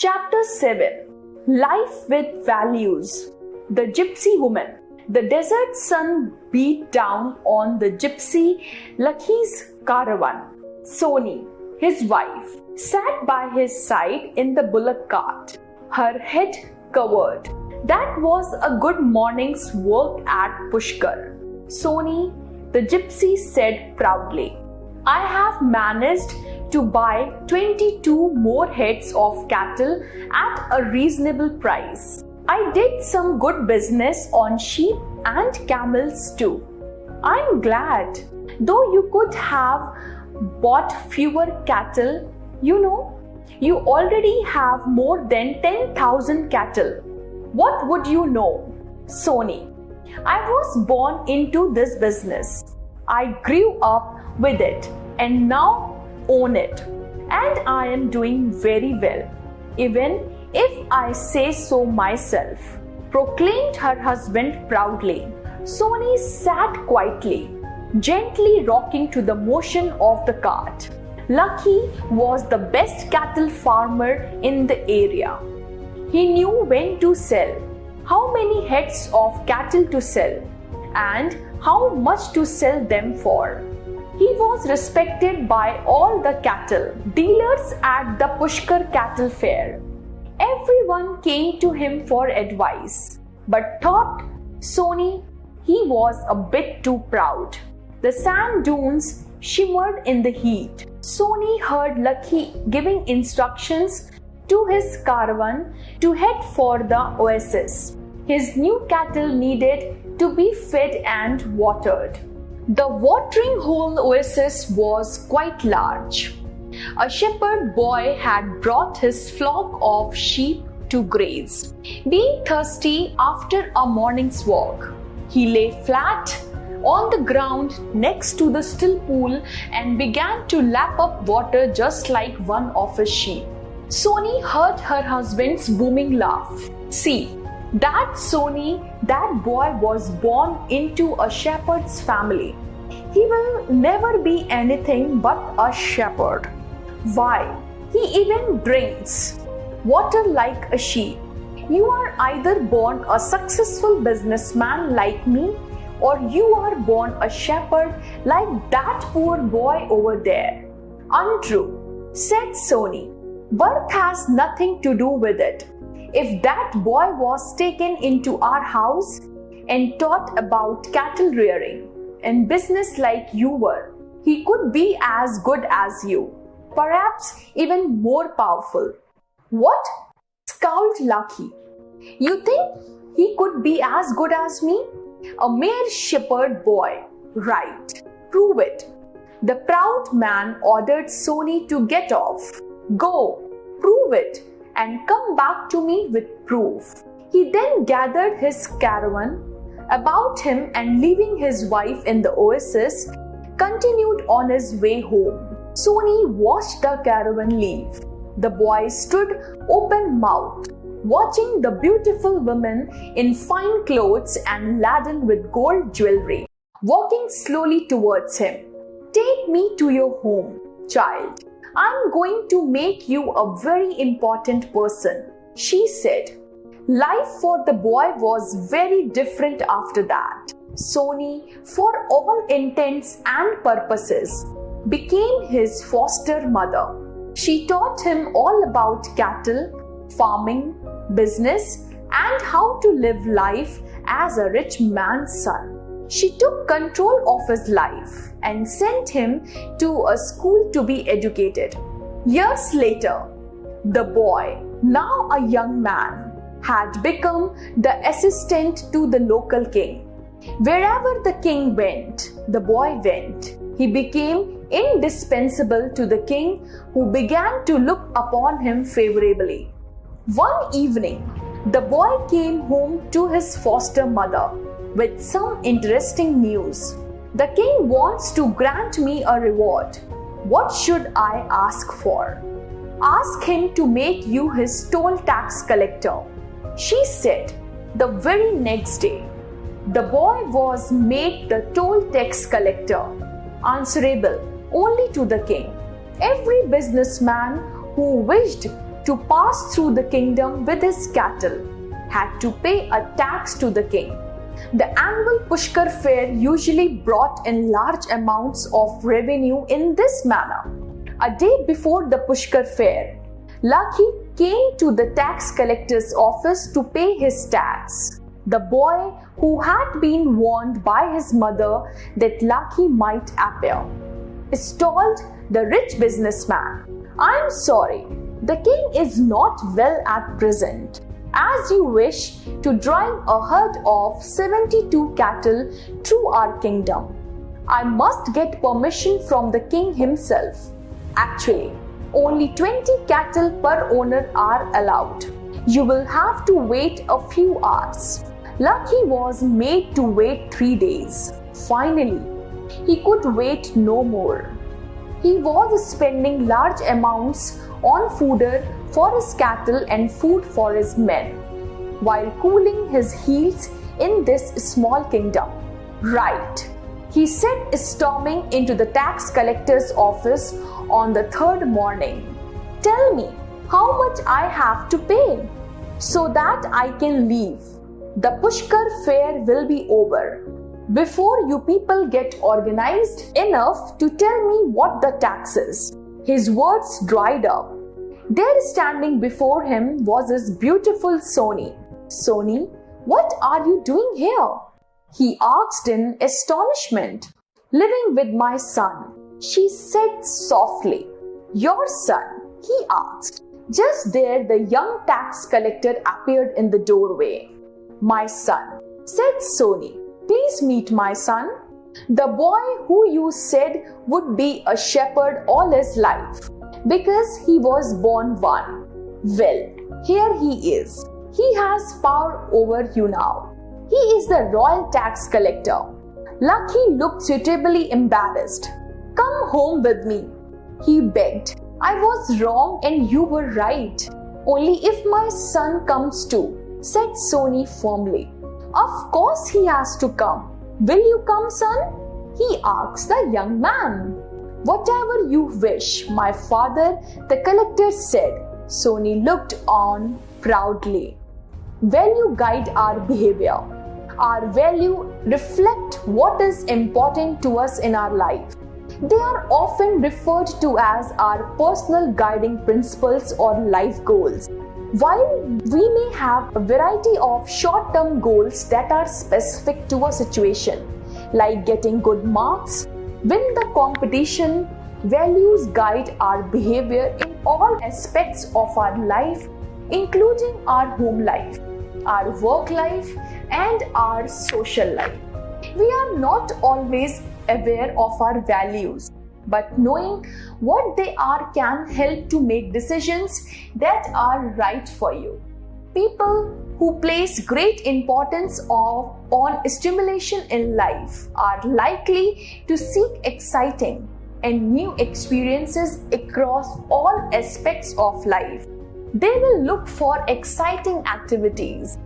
Chapter 7 Life with Values. The Gypsy Woman. The desert sun beat down on the gypsy Lucky's caravan. Soni, his wife, sat by his side in the bullock cart, her head covered. That was a good morning's work at Pushkar. Soni, the gypsy said proudly, I have managed to buy 22 more heads of cattle at a reasonable price. I did some good business on sheep and camels too. I'm glad, though you could have bought fewer cattle, you already have more than 10,000 cattle. What would you know, Soni? I was born into this business. I grew up with it and now own it. And I am doing very well, even if I say so myself, proclaimed her husband proudly. Soni sat quietly, gently rocking to the motion of the cart. Lucky was the best cattle farmer in the area. He knew when to sell, how many heads of cattle to sell, and how much to sell them for. He was respected by all the cattle dealers at the Pushkar cattle fair. Everyone came to him for advice, but thought Soni he was a bit too proud. The sand dunes shimmered in the heat. Soni heard Lucky giving instructions to his caravan to head for the oasis. His new cattle needed to be fed and watered. The watering hole oasis was quite large. A shepherd boy had brought his flock of sheep to graze. Being thirsty after a morning's walk, he lay flat on the ground next to the still pool and began to lap up water just like one of his sheep. Soni heard her husband's booming laugh. See, that Soni, that boy was born into a shepherd's family. He will never be anything but a shepherd. Why, he even drinks water like a sheep. You are either born a successful businessman like me, or you are born a shepherd like that poor boy over there. Untrue, said Soni. Birth has nothing to do with it. If that boy was taken into our house and taught about cattle rearing and business like you were, he could be as good as you, perhaps even more powerful. What? Scowled Lucky. You think he could be as good as me? A mere shepherd boy. Right. Prove it. The proud man ordered Soni to get off. Go, prove it, and come back to me with proof. He then gathered his caravan about him and, leaving his wife in the oasis, continued on his way home. Soni watched the caravan leave. The boy stood open-mouthed, watching the beautiful women in fine clothes and laden with gold jewelry, walking slowly towards him. Take me to your home, child. I'm going to make you a very important person, she said. Life for the boy was very different after that. Soni, for all intents and purposes, became his foster mother. She taught him all about cattle, farming, business, and how to live life as a rich man's son. She took control of his life and sent him to a school to be educated. Years later, the boy, now a young man, had become the assistant to the local king. Wherever the king went, the boy went. He became indispensable to the king, who began to look upon him favorably. One evening, the boy came home to his foster mother with some interesting news. The king wants to grant me a reward. What should I ask for? Ask him to make you his toll tax collector, she said. The very next day, the boy was made the toll tax collector, answerable only to the king. Every businessman who wished to pass through the kingdom with his cattle had to pay a tax to the king. The annual Pushkar fair usually brought in large amounts of revenue in this manner. A day before the Pushkar fair, Lucky came to the tax collector's office to pay his tax. The boy, who had been warned by his mother that Lucky might appear, told the rich businessman, "I'm sorry, the king is not well at present. As you wish to drive a herd of 72 cattle through our kingdom, I must get permission from the king himself. Actually, only 20 cattle per owner are allowed. You will have to wait a few hours." Lucky was made to wait 3 days. Finally, he could wait no more. He was spending large amounts on fodder for his cattle and food for his men, while cooling his heels in this small kingdom. "Right," he said, storming into the tax collector's office on the third morning. "Tell me how much I have to pay, so that I can leave. The Pushkar fair will be over before you people get organized enough to tell me what the tax is." His words dried up. There, standing before him, was his beautiful Soni. "Soni, what are you doing here?" he asked in astonishment. "Living with my son," she said softly. "Your son?" he asked. Just there, the young tax collector appeared in the doorway. "My son," said Soni. "Please meet my son, the boy who you said would be a shepherd all his life, because he was born one. Well, here he is. He has power over you now. He is the royal tax collector." Lucky looked suitably embarrassed. "Come home with me," he begged. "I was wrong and you were right. Only if my son comes too," said Soni firmly. "Of course he has to come. Will you come, son?" he asked the young man. "Whatever you wish, my father," the collector said. Soni looked on proudly. Value guide our behavior. Our value reflect what is important to us in our life. They are often referred to as our personal guiding principles or life goals. While we may have a variety of short-term goals that are specific to a situation, like getting good marks, win the competition, values guide our behavior in all aspects of our life, including our home life, our work life, and our social life. We are not always aware of our values, but knowing what they are can help to make decisions that are right for you. People who place great importance on stimulation in life are likely to seek exciting and new experiences across all aspects of life. They will look for exciting activities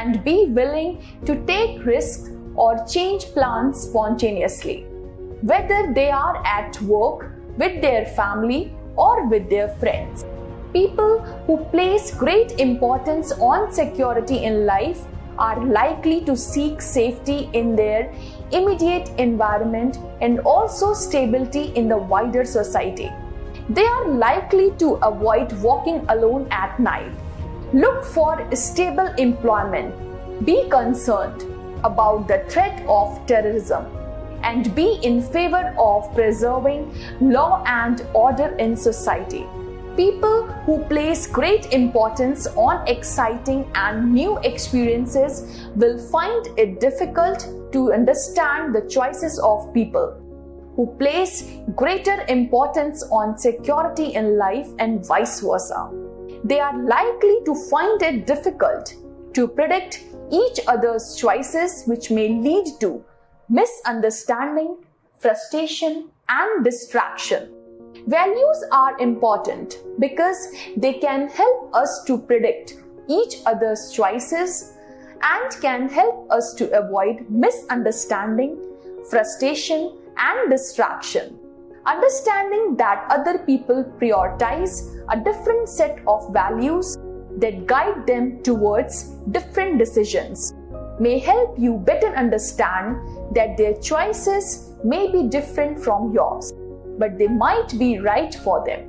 and be willing to take risks or change plans spontaneously, whether they are at work, with their family, or with their friends. People who place great importance on security in life are likely to seek safety in their immediate environment and also stability in the wider society. They are likely to avoid walking alone at night. Look for stable employment. Be concerned about the threat of terrorism, and be in favor of preserving law and order in society. People who place great importance on exciting and new experiences will find it difficult to understand the choices of people who place greater importance on security in life and vice versa. They are likely to find it difficult to predict each other's choices, which may lead to misunderstanding, frustration, and distraction. Values are important because they can help us to predict each other's choices and can help us to avoid misunderstanding, frustration, and distraction. Understanding that other people prioritize a different set of values that guide them towards different decisions may help you better understand that their choices may be different from yours, but they might be right for them.